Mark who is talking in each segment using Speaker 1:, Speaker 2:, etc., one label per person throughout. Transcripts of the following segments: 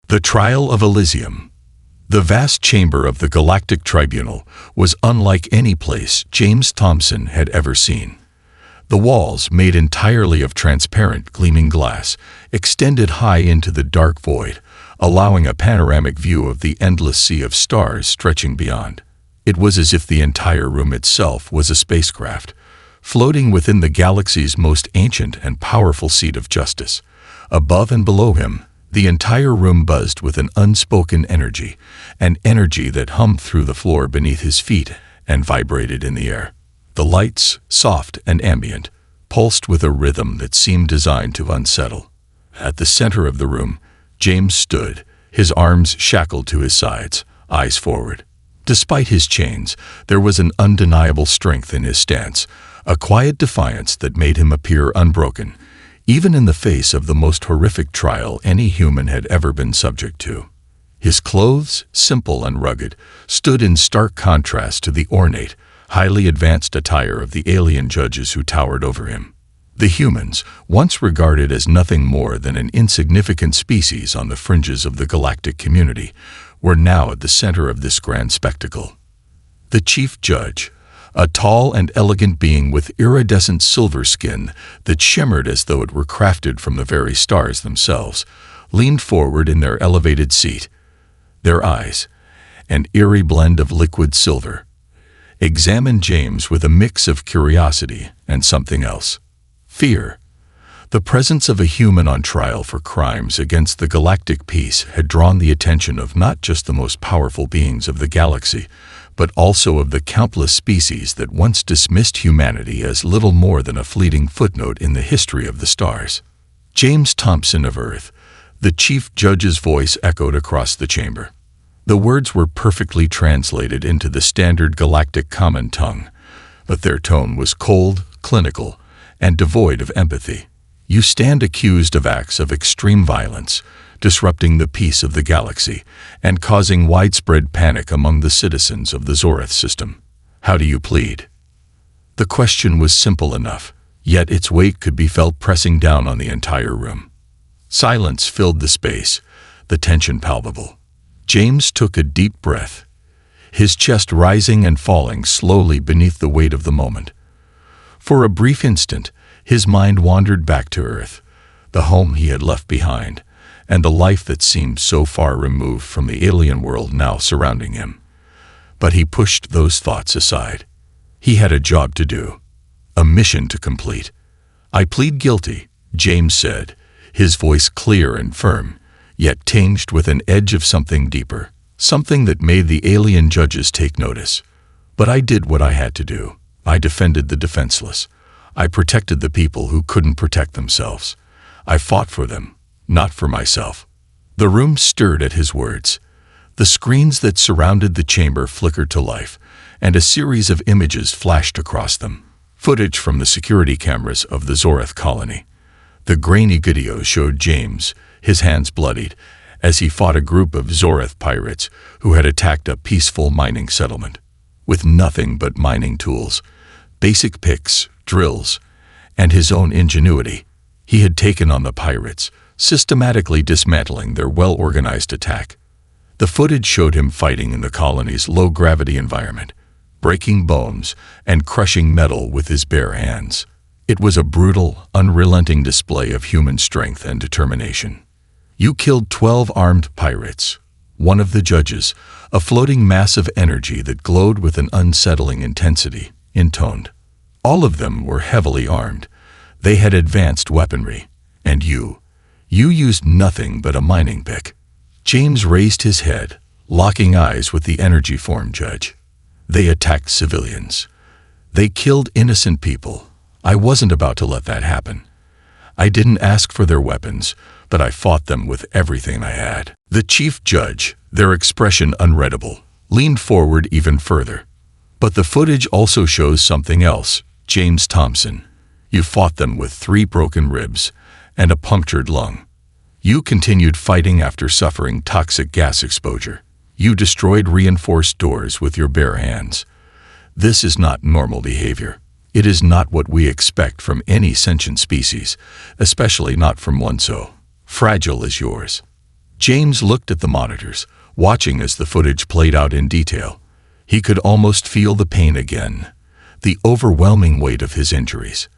Speaker 1: The Trial of Elysium. The vast chamber of the Galactic Tribunal was unlike any place James Thompson had ever seen. The walls, made entirely of transparent, gleaming glass, extended high into the dark void, allowing a panoramic view of the endless sea of stars stretching beyond. It was as if the entire room itself was a spacecraft, floating within the galaxy's most ancient and powerful seat of justice. Above and below him, the entire room buzzed with an unspoken energy, an energy that hummed through the floor beneath his feet and vibrated in the air. The lights, soft and ambient, pulsed with a rhythm that seemed designed to unsettle. At the center of the room, James stood, his arms shackled to his sides, eyes forward. Despite his chains, there was an undeniable strength in his stance, a quiet defiance that made him appear unbroken, even in the face of the most horrific trial any human had ever been subject to. His clothes, simple and rugged, stood in stark contrast to the ornate, highly advanced attire of the alien judges who towered over him. The humans, once regarded as nothing more than an insignificant species on the fringes of the galactic community, were now at the center of this grand spectacle. The chief judge, a tall and elegant being with iridescent silver skin that shimmered as though it were crafted from the very stars themselves, leaned forward in their elevated seat. Their eyes, an eerie blend of liquid silver, examined James with a mix of curiosity and something else. Fear. The presence of a human on trial for crimes against the galactic peace had drawn the attention of not just the most powerful beings of the galaxy, but also of the countless species that once dismissed humanity as little more than a fleeting footnote in the history of the stars. James Thompson of Earth, the chief judge's voice echoed across the chamber. The words were perfectly translated into the standard galactic common tongue, but their tone was cold, clinical, and devoid of empathy. You stand accused of acts of extreme violence, disrupting the peace of the galaxy, and causing widespread panic among the citizens of the Zoreth system. How do you plead? The question was simple enough, yet its weight could be felt pressing down on the entire room. Silence filled the space, the tension palpable. James took a deep breath, his chest rising and falling slowly beneath the weight of the moment. For a brief instant, his mind wandered back to Earth, the home he had left behind, and the life that seemed so far removed from the alien world now surrounding him. But he pushed those thoughts aside. He had a job to do, a mission to complete. "I plead guilty," James said, his voice clear and firm, yet tinged with an edge of something deeper, something that made the alien judges take notice. "But I did what I had to do. I defended the defenseless. I protected the people who couldn't protect themselves. I fought for them, not for myself." The room stirred at his words. The screens that surrounded the chamber flickered to life, and a series of images flashed across them. Footage from the security cameras of the Zoreth colony. The grainy video showed James, his hands bloodied, as he fought a group of Zoreth pirates who had attacked a peaceful mining settlement. With nothing but mining tools, basic picks, drills, and his own ingenuity, he had taken on the pirates, systematically dismantling their well-organized attack. The footage showed him fighting in the colony's low-gravity environment, breaking bones and crushing metal with his bare hands. It was a brutal, unrelenting display of human strength and determination. "You killed 12 armed pirates," one of the judges, a floating mass of energy that glowed with an unsettling intensity, intoned. "All of them were heavily armed. They had advanced weaponry. And you used nothing but a mining pick." James raised his head, locking eyes with the energy form judge. "They attacked civilians. They killed innocent people. I wasn't about to let that happen. I didn't ask for their weapons, but I fought them with everything I had." The chief judge, their expression unreadable, leaned forward even further. "But the footage also shows something else, James Thompson. You fought them with 3 broken ribs and a punctured lung. You continued fighting after suffering toxic gas exposure. You destroyed reinforced doors with your bare hands. This is not normal behavior. It is not what we expect from any sentient species, especially not from one so fragile as yours." James looked at the monitors, watching as the footage played out in detail. He could almost feel the pain again, the overwhelming weight of his injuries.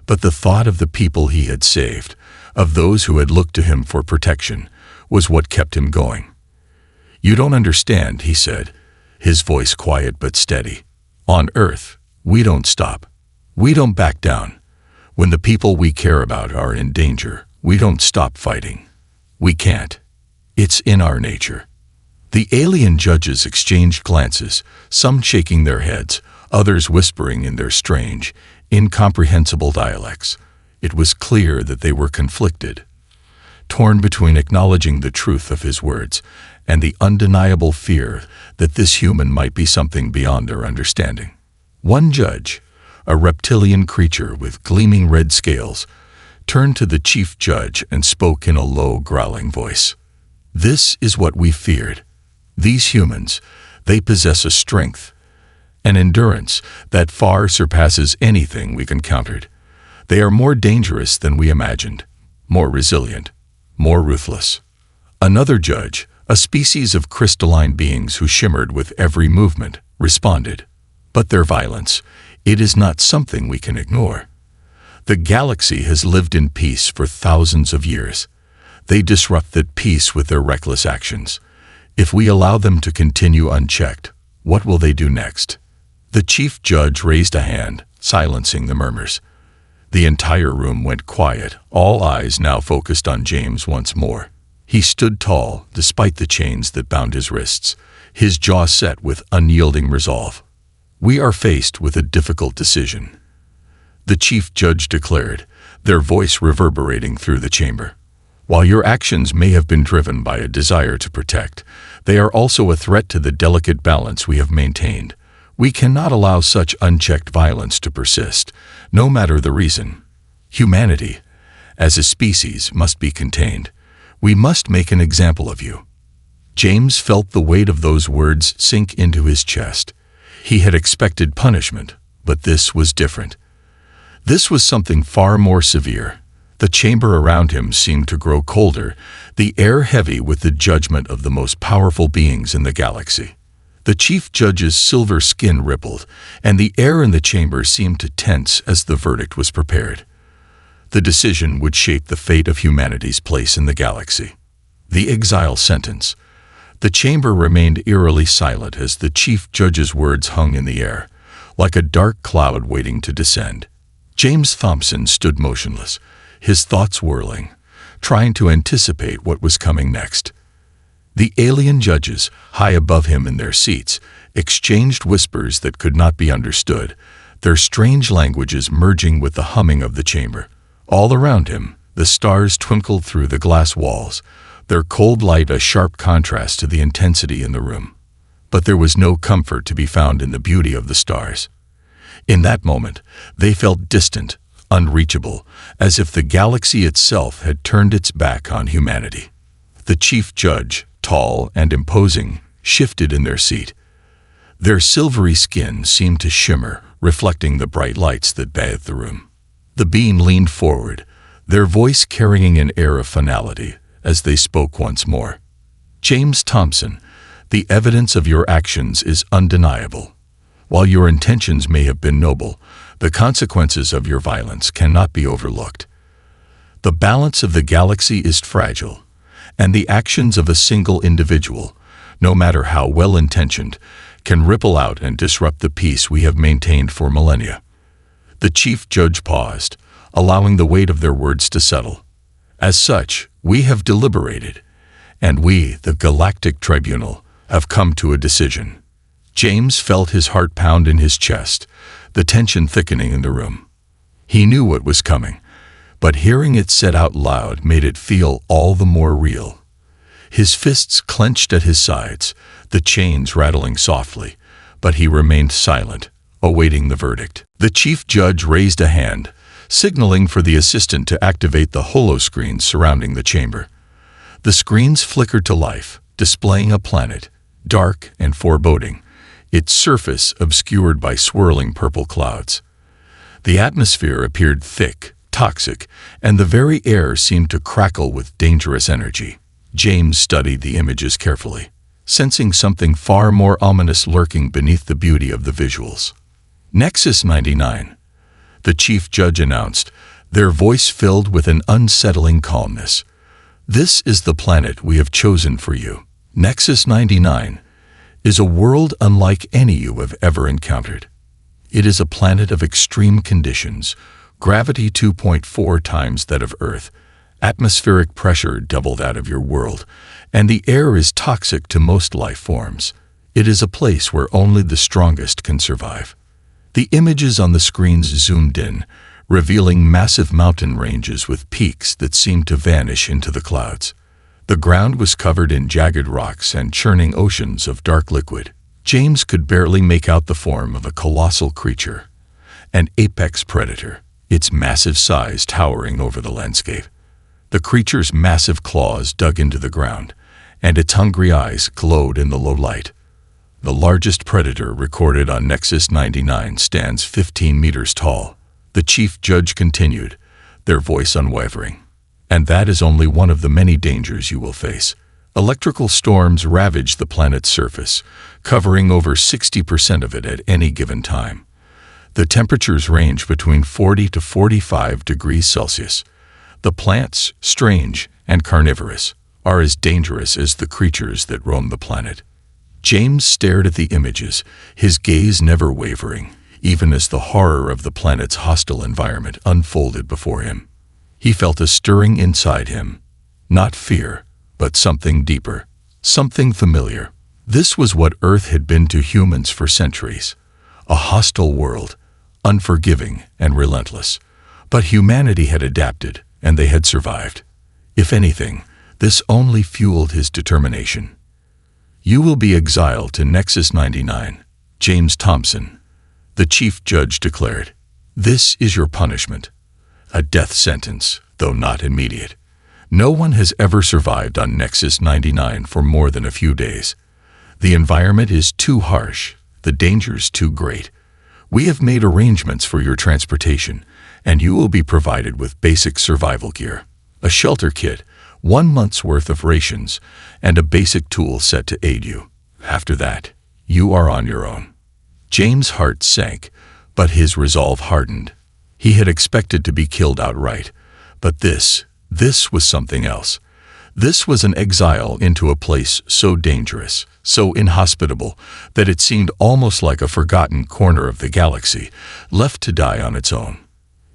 Speaker 1: But the thought of the people he had saved, of those who had looked to him for protection, was what kept him going. "You don't understand," he said, his voice quiet but steady. "On Earth, we don't stop. We don't back down. When the people we care about are in danger, we don't stop fighting. We can't. It's in our nature." The alien judges exchanged glances, some shaking their heads, others whispering in their strange, incomprehensible dialects. It was clear that they were conflicted, torn between acknowledging the truth of his words and the undeniable fear that this human might be something beyond their understanding. One judge, a reptilian creature with gleaming red scales, turned to the chief judge and spoke in a low, growling voice. "This is what we feared. These humans, they possess a strength, an endurance that far surpasses anything we've encountered. They are more dangerous than we imagined, more resilient, more ruthless." Another judge, a species of crystalline beings who shimmered with every movement, responded. "But their violence, it is not something we can ignore. The galaxy has lived in peace for thousands of years. They disrupt that peace with their reckless actions. If we allow them to continue unchecked, what will they do next?" The chief judge raised a hand, silencing the murmurs. The entire room went quiet, all eyes now focused on James once more. He stood tall, despite the chains that bound his wrists, his jaw set with unyielding resolve. "We are faced with a difficult decision," the chief judge declared, their voice reverberating through the chamber. "While your actions may have been driven by a desire to protect, they are also a threat to the delicate balance we have maintained. We cannot allow such unchecked violence to persist, no matter the reason. Humanity, as a species, must be contained. We must make an example of you." James felt the weight of those words sink into his chest. He had expected punishment, but this was different. This was something far more severe. The chamber around him seemed to grow colder, the air heavy with the judgment of the most powerful beings in the galaxy. The chief judge's silver skin rippled, and the air in the chamber seemed to tense as the verdict was prepared. The decision would shape the fate of humanity's place in the galaxy. The Exile sentence. The chamber remained eerily silent as the chief judge's words hung in the air, like a dark cloud waiting to descend. James Thompson stood motionless, his thoughts whirling, trying to anticipate what was coming next. The alien judges, high above him in their seats, exchanged whispers that could not be understood, their strange languages merging with the humming of the chamber. All around him, the stars twinkled through the glass walls, their cold light a sharp contrast to the intensity in the room. But there was no comfort to be found in the beauty of the stars. In that moment, they felt distant, unreachable, as if the galaxy itself had turned its back on humanity. The chief judge, tall and imposing, shifted in their seat. Their silvery skin seemed to shimmer, reflecting the bright lights that bathed the room. The being leaned forward, their voice carrying an air of finality, as they spoke once more. "James Thompson, the evidence of your actions is undeniable. While your intentions may have been noble, the consequences of your violence cannot be overlooked. The balance of the galaxy is fragile, and the actions of a single individual, no matter how well-intentioned, can ripple out and disrupt the peace we have maintained for millennia." The chief judge paused, allowing the weight of their words to settle. "As such, we have deliberated, and we, the Galactic Tribunal, have come to a decision." James felt his heart pound in his chest, the tension thickening in the room. He knew what was coming, but hearing it said out loud made it feel all the more real. His fists clenched at his sides, the chains rattling softly, but he remained silent, awaiting the verdict. The chief judge raised a hand, signaling for the assistant to activate the holoscreens surrounding the chamber. The screens flickered to life, displaying a planet, dark and foreboding, its surface obscured by swirling purple clouds. The atmosphere appeared thick, toxic, and the very air seemed to crackle with dangerous energy. James studied the images carefully, sensing something far more ominous lurking beneath the beauty of the visuals. Nexus 99, the chief judge announced, their voice filled with an unsettling calmness. This is the planet we have chosen for you. Nexus 99 is a world unlike any you have ever encountered. It is a planet of extreme conditions, gravity 2.4 times that of Earth, atmospheric pressure double that of your world, and the air is toxic to most life forms. It is a place where only the strongest can survive. The images on the screens zoomed in, revealing massive mountain ranges with peaks that seemed to vanish into the clouds. The ground was covered in jagged rocks and churning oceans of dark liquid. James could barely make out the form of a colossal creature, an apex predator, its massive size towering over the landscape. The creature's massive claws dug into the ground, and its hungry eyes glowed in the low light. The largest predator recorded on Nexus 99 stands 15 meters tall. The chief judge continued, their voice unwavering. And that is only one of the many dangers you will face. Electrical storms ravage the planet's surface, covering over 60% of it at any given time. The temperatures range between 40 to 45 degrees Celsius. The plants, strange and carnivorous, are as dangerous as the creatures that roam the planet. James stared at the images, his gaze never wavering, even as the horror of the planet's hostile environment unfolded before him. He felt a stirring inside him, not fear, but something deeper, something familiar. This was what Earth had been to humans for centuries, a hostile world, unforgiving and relentless. But humanity had adapted, and they had survived. If anything, this only fueled his determination. You will be exiled to Nexus 99, James Thompson, the chief judge declared. This is your punishment. A death sentence, though not immediate. No one has ever survived on Nexus 99 for more than a few days. The environment is too harsh, the dangers too great. We have made arrangements for your transportation, and you will be provided with basic survival gear, a shelter kit, 1 month's worth of rations, and a basic tool set to aid you. After that, you are on your own. James' heart sank, but his resolve hardened. He had expected to be killed outright, but this was something else. This was an exile into a place so dangerous, so inhospitable, that it seemed almost like a forgotten corner of the galaxy, left to die on its own.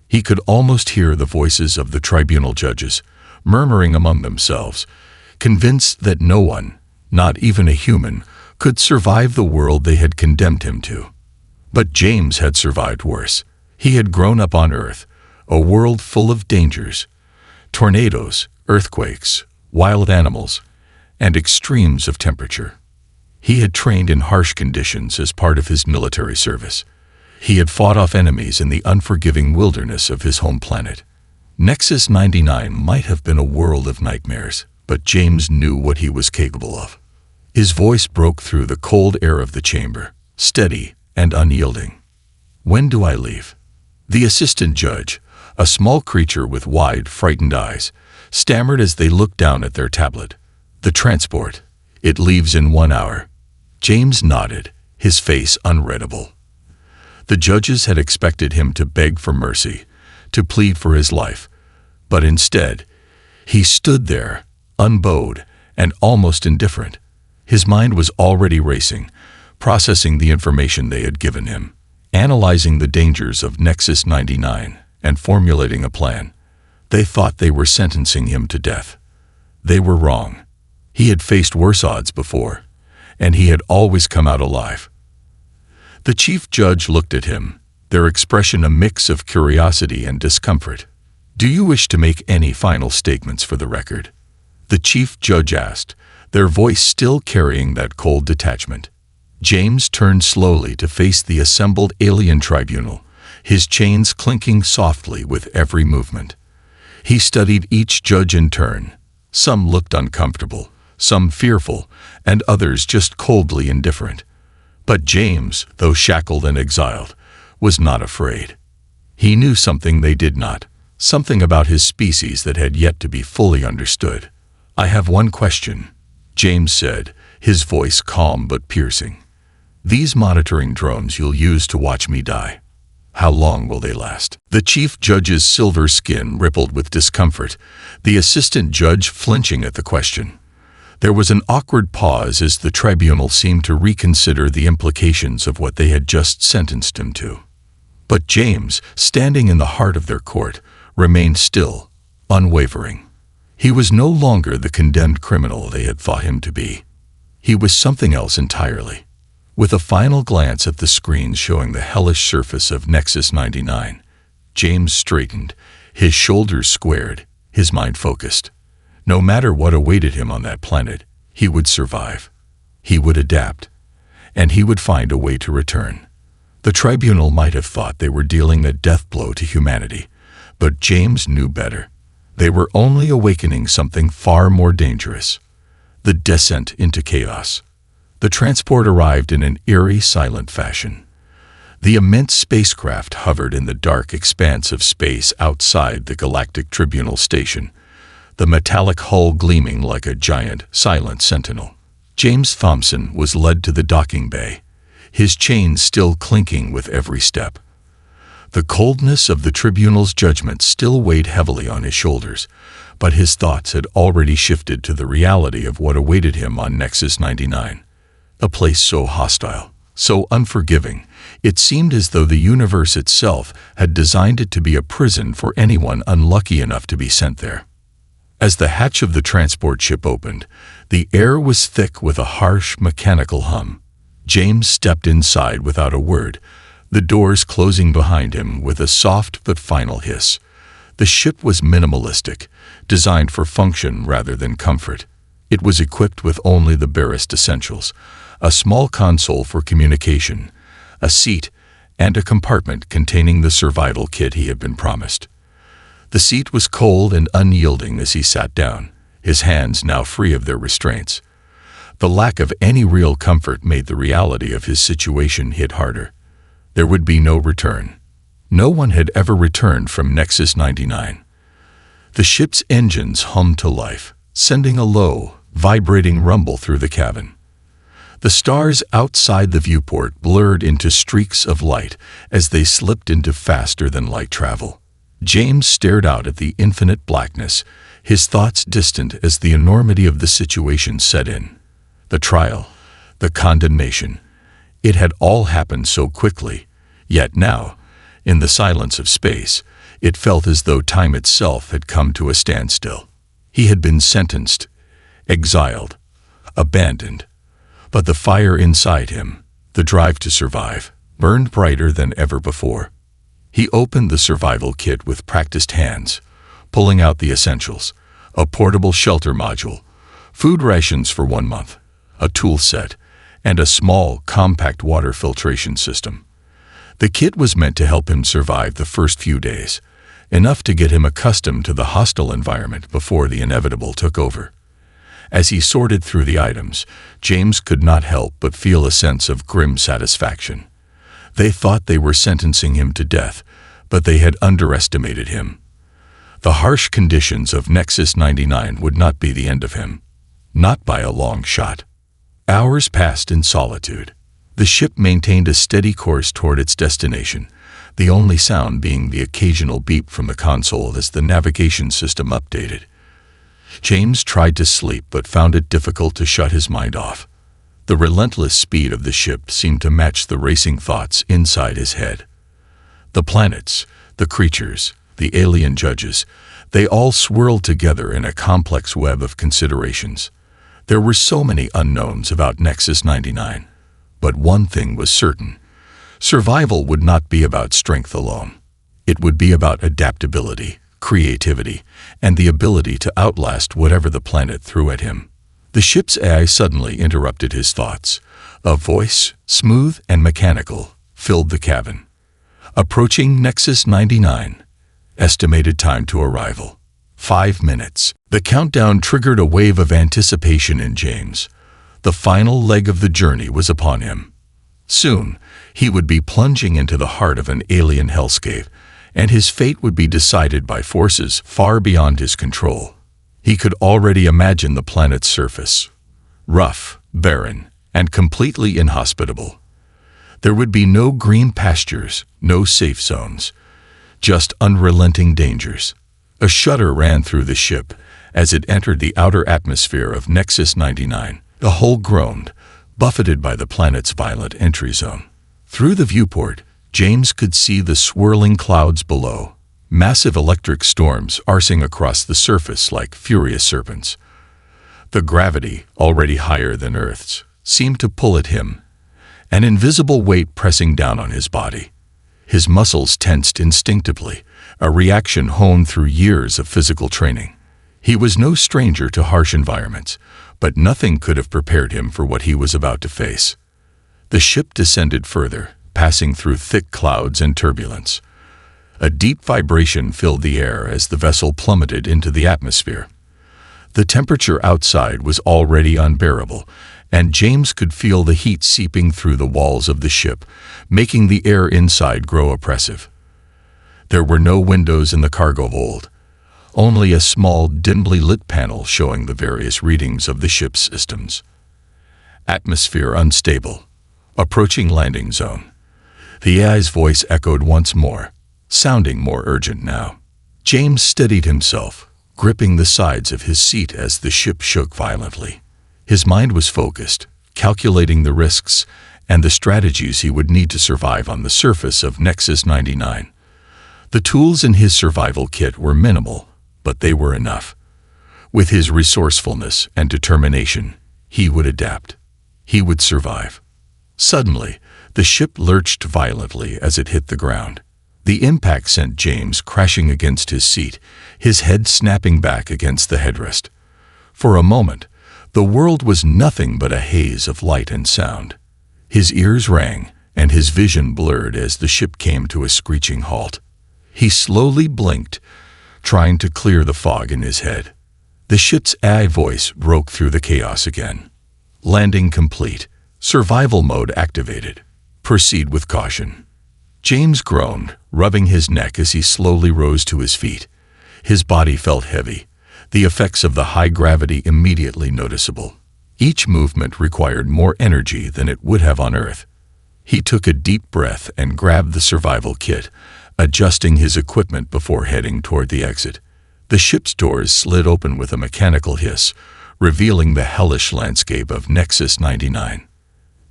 Speaker 1: He could almost hear the voices of the tribunal judges, murmuring among themselves, convinced that no one, not even a human, could survive the world they had condemned him to. But James had survived worse. He had grown up on Earth, a world full of dangers, tornadoes, earthquakes, wild animals, and extremes of temperature. He had trained in harsh conditions as part of his military service. He had fought off enemies in the unforgiving wilderness of his home planet. Nexus 99 might have been a world of nightmares, but James knew what he was capable of. His voice broke through the cold air of the chamber, steady and unyielding. When do I leave? The assistant judge, a small creature with wide, frightened eyes, stammered as they looked down at their tablet. The transport. It leaves in 1 hour. James nodded, his face unreadable. The judges had expected him to beg for mercy, to plead for his life, but instead, he stood there, unbowed and almost indifferent. His mind was already racing, processing the information they had given him, analyzing the dangers of Nexus 99, and formulating a plan. They thought they were sentencing him to death. They were wrong. He had faced worse odds before, and he had always come out alive. The chief judge looked at him, their expression a mix of curiosity and discomfort. Do you wish to make any final statements for the record? The chief judge asked, their voice still carrying that cold detachment. James turned slowly to face the assembled alien tribunal, his chains clinking softly with every movement. He studied each judge in turn. Some looked uncomfortable, some fearful, and others just coldly indifferent. But James, though shackled and exiled, was not afraid. He knew something they did not, something about his species that had yet to be fully understood. "I have one question," James said, his voice calm but piercing. "These monitoring drones you'll use to watch me die, how long will they last?" The chief judge's silver skin rippled with discomfort, the assistant judge flinching at the question. There was an awkward pause as the tribunal seemed to reconsider the implications of what they had just sentenced him to. But James, standing in the heart of their court, remained still, unwavering. He was no longer the condemned criminal they had thought him to be. He was something else entirely. With a final glance at the screens showing the hellish surface of Nexus 99, James straightened, his shoulders squared, his mind focused. No matter what awaited him on that planet, he would survive. He would adapt. And he would find a way to return. The tribunal might have thought they were dealing a death blow to humanity, but James knew better. They were only awakening something far more dangerous: the descent into chaos. The transport arrived in an eerie, silent fashion. The immense spacecraft hovered in the dark expanse of space outside the Galactic Tribunal station, the metallic hull gleaming like a giant, silent sentinel. James Thompson was led to the docking bay, his chains still clinking with every step. The coldness of the tribunal's judgment still weighed heavily on his shoulders, but his thoughts had already shifted to the reality of what awaited him on Nexus 99. A place so hostile, so unforgiving, it seemed as though the universe itself had designed it to be a prison for anyone unlucky enough to be sent there. As the hatch of the transport ship opened, the air was thick with a harsh, mechanical hum. James stepped inside without a word, the doors closing behind him with a soft but final hiss. The ship was minimalistic, designed for function rather than comfort. It was equipped with only the barest essentials: a small console for communication, a seat, and a compartment containing the survival kit he had been promised. The seat was cold and unyielding as he sat down, his hands now free of their restraints. The lack of any real comfort made the reality of his situation hit harder. There would be no return. No one had ever returned from Nexus 99. The ship's engines hummed to life, sending a low, vibrating rumble through the cabin. The stars outside the viewport blurred into streaks of light as they slipped into faster-than-light travel. James stared out at the infinite blackness, his thoughts distant as the enormity of the situation set in. The trial, the condemnation, it had all happened so quickly, yet now, in the silence of space, it felt as though time itself had come to a standstill. He had been sentenced, exiled, abandoned, but the fire inside him, the drive to survive, burned brighter than ever before. He opened the survival kit with practiced hands, pulling out the essentials: a portable shelter module, food rations for 1 month, a tool set, and a small, compact water filtration system. The kit was meant to help him survive the first few days, enough to get him accustomed to the hostile environment before the inevitable took over. As he sorted through the items, James could not help but feel a sense of grim satisfaction. They thought they were sentencing him to death, but they had underestimated him. The harsh conditions of Nexus 99 would not be the end of him. Not by a long shot. Hours passed in solitude. The ship maintained a steady course toward its destination, the only sound being the occasional beep from the console as the navigation system updated. James tried to sleep but found it difficult to shut his mind off. The relentless speed of the ship seemed to match the racing thoughts inside his head. The planets, the creatures, the alien judges, they all swirled together in a complex web of considerations. There were so many unknowns about Nexus 99. But one thing was certain: survival would not be about strength alone. It would be about adaptability, creativity, and the ability to outlast whatever the planet threw at him. The ship's AI suddenly interrupted his thoughts. A voice, smooth and mechanical, filled the cabin. Approaching Nexus 99. Estimated time to arrival: 5 minutes. The countdown triggered a wave of anticipation in James. The final leg of the journey was upon him. Soon, he would be plunging into the heart of an alien hellscape, and his fate would be decided by forces far beyond his control. He could already imagine the planet's surface. Rough, barren, and completely inhospitable. There would be no green pastures, no safe zones, just unrelenting dangers. A shudder ran through the ship as it entered the outer atmosphere of Nexus 99. The hull groaned, buffeted by the planet's violent entry zone. Through the viewport, James could see the swirling clouds below, massive electric storms arcing across the surface like furious serpents. The gravity, already higher than Earth's, seemed to pull at him, an invisible weight pressing down on his body. His muscles tensed instinctively, a reaction honed through years of physical training. He was no stranger to harsh environments, but nothing could have prepared him for what he was about to face. The ship descended further, passing through thick clouds and turbulence. A deep vibration filled the air as the vessel plummeted into the atmosphere. The temperature outside was already unbearable, and James could feel the heat seeping through the walls of the ship, making the air inside grow oppressive. There were no windows in the cargo hold, only a small, dimly lit panel showing the various readings of the ship's systems. Atmosphere unstable. Approaching landing zone. The AI's voice echoed once more, sounding more urgent now. James steadied himself, gripping the sides of his seat as the ship shook violently. His mind was focused, calculating the risks and the strategies he would need to survive on the surface of Nexus 99. The tools in his survival kit were minimal, but they were enough. With his resourcefulness and determination, he would adapt. He would survive. Suddenly, the ship lurched violently as it hit the ground. The impact sent James crashing against his seat, his head snapping back against the headrest. For a moment, the world was nothing but a haze of light and sound. His ears rang, and his vision blurred as the ship came to a screeching halt. He slowly blinked, trying to clear the fog in his head. The ship's AI voice broke through the chaos again. Landing complete. Survival mode activated. Proceed with caution. James groaned, rubbing his neck as he slowly rose to his feet. His body felt heavy, the effects of the high gravity immediately noticeable. Each movement required more energy than it would have on Earth. He took a deep breath and grabbed the survival kit, adjusting his equipment before heading toward the exit. The ship's doors slid open with a mechanical hiss, revealing the hellish landscape of Nexus 99.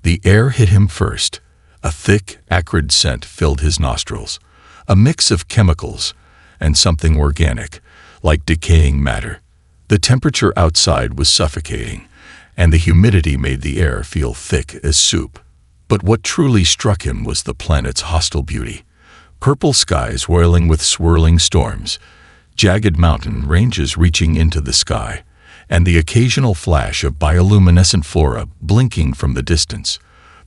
Speaker 1: The air hit him first. A thick, acrid scent filled his nostrils, a mix of chemicals and something organic, like decaying matter. The temperature outside was suffocating, and the humidity made the air feel thick as soup. But what truly struck him was the planet's hostile beauty. Purple skies whirling with swirling storms, jagged mountain ranges reaching into the sky, and the occasional flash of bioluminescent flora blinking from the distance.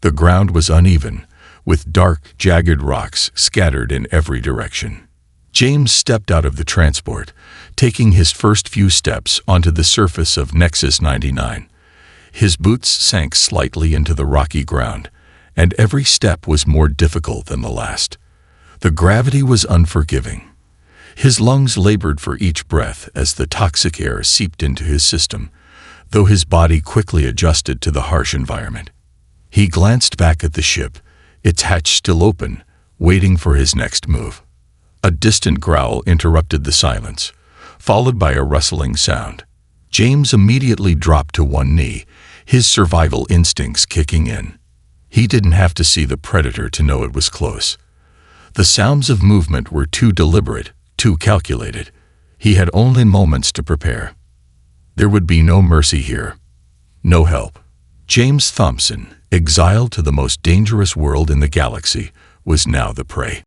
Speaker 1: The ground was uneven, with dark, jagged rocks scattered in every direction. James stepped out of the transport, taking his first few steps onto the surface of Nexus 99. His boots sank slightly into the rocky ground, and every step was more difficult than the last. The gravity was unforgiving. His lungs labored for each breath as the toxic air seeped into his system, though his body quickly adjusted to the harsh environment. He glanced back at the ship, its hatch still open, waiting for his next move. A distant growl interrupted the silence, followed by a rustling sound. James immediately dropped to one knee, his survival instincts kicking in. He didn't have to see the predator to know it was close. The sounds of movement were too deliberate, too calculated. He had only moments to prepare. There would be no mercy here. No help. James Thompson, exiled to the most dangerous world in the galaxy, was now the prey.